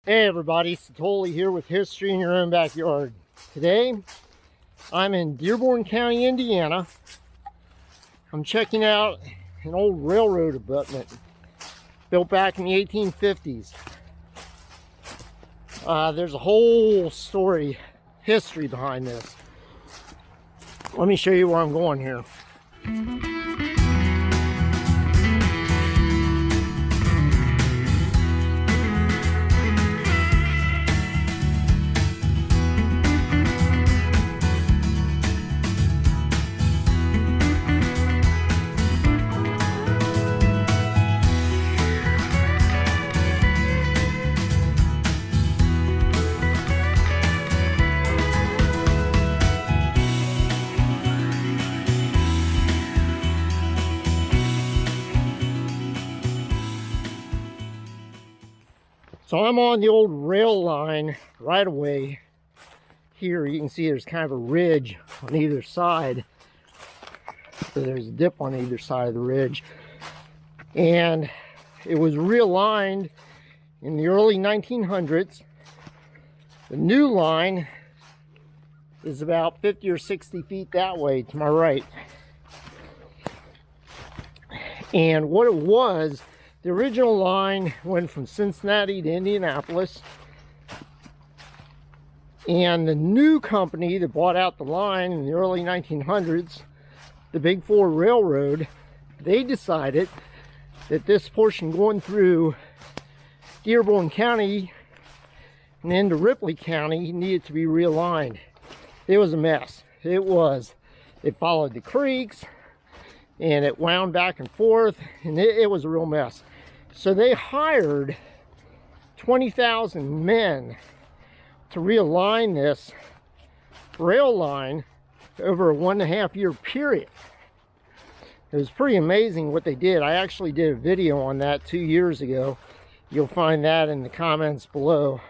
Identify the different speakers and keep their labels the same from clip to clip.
Speaker 1: Hey everybody, Satoli here with History in Your Own Backyard. Today, I'm in Dearborn County, Indiana. I'm checking out an old railroad abutment built back in the 1850s. There's a whole history behind this. Let me show you where I'm going here. So I'm on the old rail line right away. Here you can see there's kind of a ridge on either side. So there's a dip on either side of the ridge. And it was realigned in the early 1900s. The new line is about 50 or 60 feet that way to my right. And what it was, the original line went from Cincinnati to Indianapolis, and the new company that bought out the line in the early 1900s, the Big Four Railroad, they decided that this portion going through Dearborn County and into Ripley County needed to be realigned. It was a mess. It followed the creeks, and it wound back and forth, and it was a real mess. So they hired 20,000 men to realign this rail line over a 1.5 year period. It was pretty amazing what they did. I actually did a video on that 2 years ago. You'll find that in the comments below,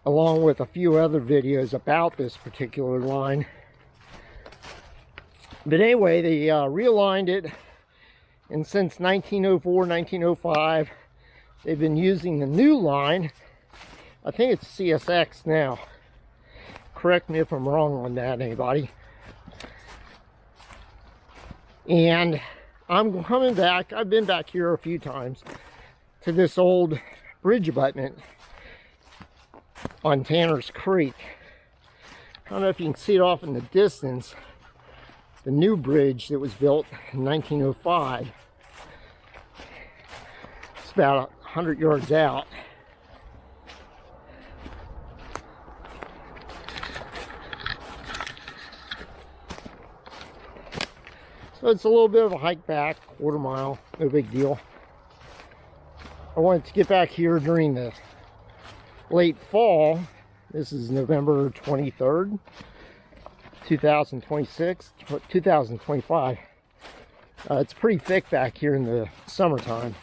Speaker 1: along with a few other videos about this particular line. But anyway, they realigned it, and since 1904, 1905, they've been using the new line. I think it's CSX now. Correct me if I'm wrong on that, anybody. And I'm coming back. I've been back here a few times to this old bridge abutment on Tanner's Creek. I don't know if you can see it off in the distance. The new bridge that was built in 1905. It's about 100 yards out. So it's a little bit of a hike back, quarter mile, no big deal. I wanted to get back here during the late fall. This is November 23rd. 2025. It's pretty thick back here in the summertime.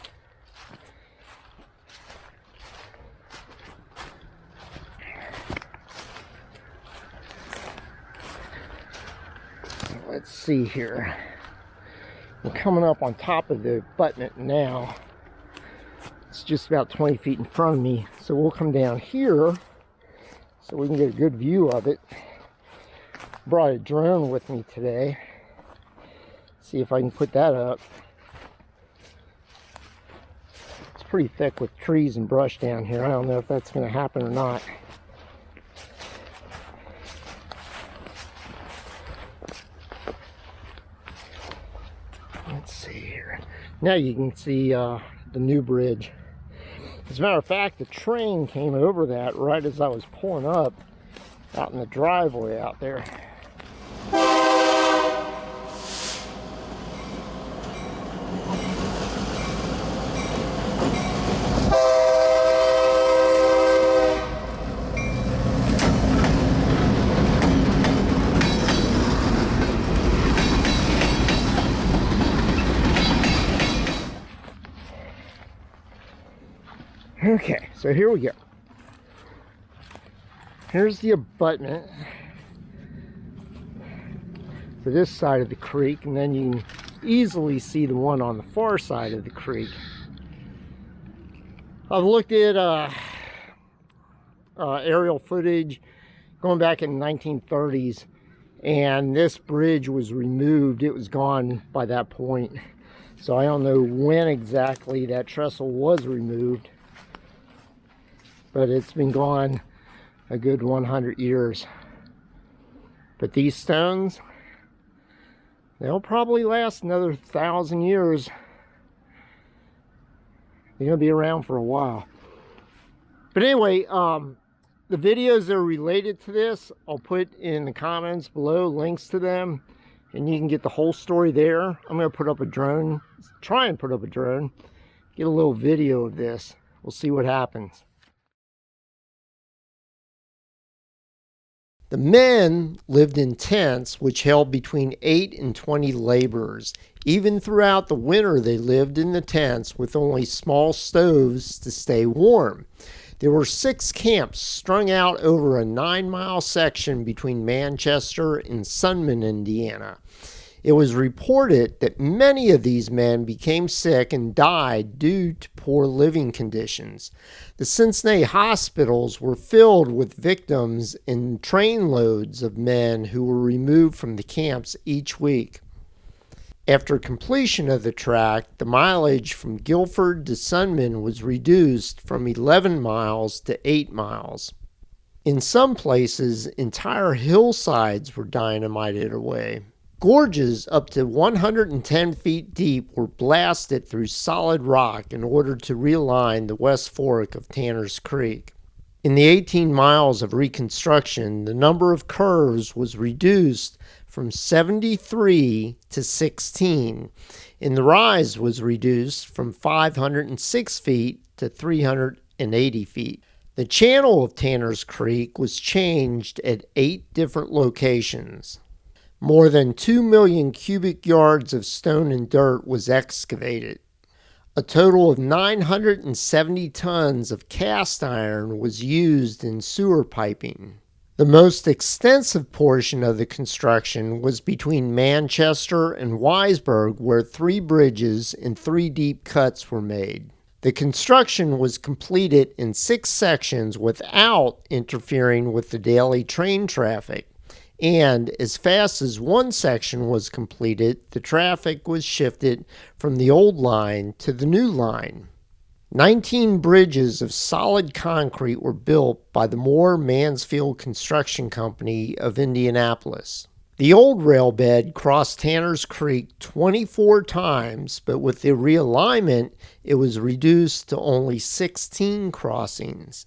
Speaker 1: Let's see here. I'm coming up on top of the abutment now. It's just about 20 feet in front of me. So we'll come down here so we can get a good view of it. Brought a drone with me today. See if I can put that up. It's pretty thick with trees and brush down here. I don't know if that's going to happen or not. Let's see here. Now you can see the new bridge. As a matter of fact, the train came over that right as I was pulling up out in the driveway out there. Okay, so here we go. Here's the abutment for this side of the creek, and then you can easily see the one on the far side of the creek. I've looked at aerial footage going back in the 1930s, and this bridge was removed. It was gone by that point. So I don't know when exactly that trestle was removed, but it's been gone a good 100 years. But these stones, they'll probably last another 1,000 years. They're going to be around for a while. But anyway, the videos that are related to this, I'll put in the comments below, links to them, and you can get the whole story there. I'm going to put up a drone, try and put up a drone, get a little video of this. We'll see what happens. The men lived in tents which held between 8 and 20 laborers. Even throughout the winter, they lived in the tents with only small stoves to stay warm. There were 6 camps strung out over a 9-mile section between Manchester and Sunman, Indiana. It was reported that many of these men became sick and died due to poor living conditions. The Cincinnati hospitals were filled with victims and trainloads of men who were removed from the camps each week. After completion of the tract, the mileage from Guilford to Sunman was reduced from 11 miles to 8 miles. In some places, entire hillsides were dynamited away. Gorges up to 110 feet deep were blasted through solid rock in order to realign the West Fork of Tanner's Creek. In the 18 miles of reconstruction, the number of curves was reduced from 73 to 16, and the rise was reduced from 506 feet to 380 feet. The channel of Tanner's Creek was changed at 8 different locations. More than 2 million cubic yards of stone and dirt was excavated. A total of 970 tons of cast iron was used in sewer piping. The most extensive portion of the construction was between Manchester and Weisburg, where 3 bridges and 3 deep cuts were made. The construction was completed in 6 sections without interfering with the daily train traffic. And as fast as one section was completed, the traffic was shifted from the old line to the new line. 19 bridges of solid concrete were built by the Moore-Mansfield Construction Company of Indianapolis. The old rail bed crossed Tanner's Creek 24 times, but with the realignment, it was reduced to only 16 crossings.